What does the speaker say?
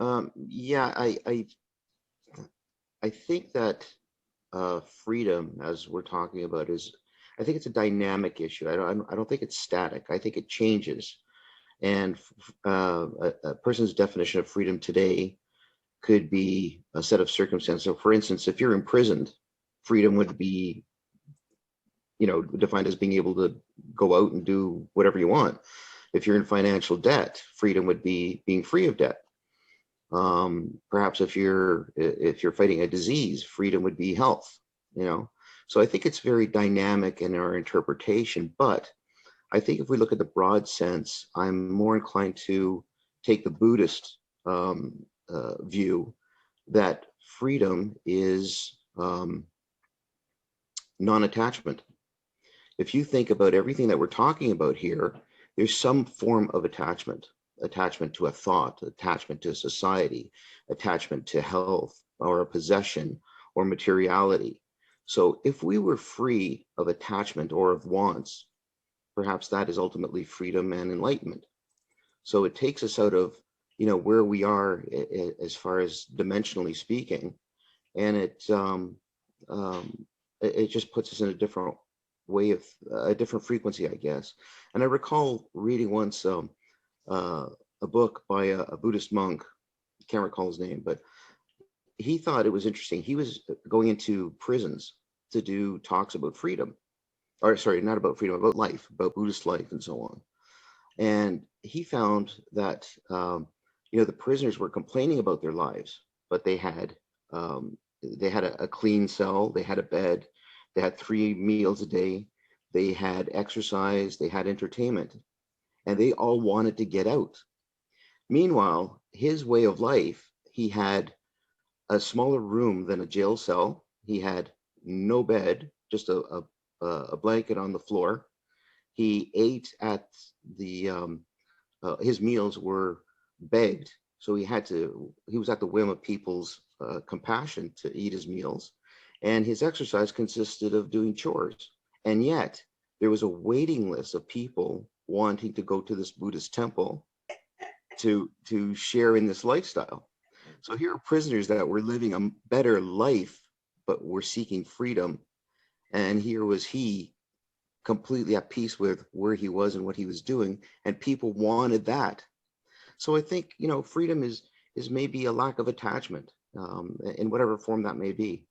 Yeah, I think that freedom, as we're talking about, I think it's a dynamic issue. I don't think it's static. I think it changes. And a person's definition of freedom today could be a set of circumstances. So, for instance, if you're imprisoned, freedom would be, defined as being able to go out and do whatever you want. If you're in financial debt, freedom would be being free of debt. Perhaps if you're fighting a disease, freedom would be health. You know, so I think it's very dynamic in our interpretation. But I think if we look at the broad sense, I'm more inclined to take the Buddhist view that freedom is non-attachment. If you think about everything that we're talking about here, there's some form of attachment to a thought, attachment to society, attachment to health or a possession or materiality. So if we were free of attachment or of wants, perhaps that is ultimately freedom and enlightenment. So it takes us out of, where we are as far as dimensionally speaking, and it just puts us in a different way of a different frequency, I guess. And I recall reading once a book by a Buddhist monk. I can't recall his name, but he thought it was interesting. He was going into prisons to do talks about freedom, or sorry, not about freedom, about life, about Buddhist life and so on. And he found that, the prisoners were complaining about their lives, but they had a clean cell, they had a bed, they had 3 meals a day, they had exercise, they had entertainment, and they all wanted to get out. Meanwhile, his way of life, he had a smaller room than a jail cell. He had no bed, just a blanket on the floor. He ate at his meals were begged. So he was at the whim of people's compassion to eat his meals. And his exercise consisted of doing chores. And yet there was a waiting list of people wanting to go to this Buddhist temple to share in this lifestyle. So here are prisoners that were living a better life, but were seeking freedom. And here was he completely at peace with where he was and what he was doing. And people wanted that. So I think, freedom is maybe a lack of attachment in whatever form that may be.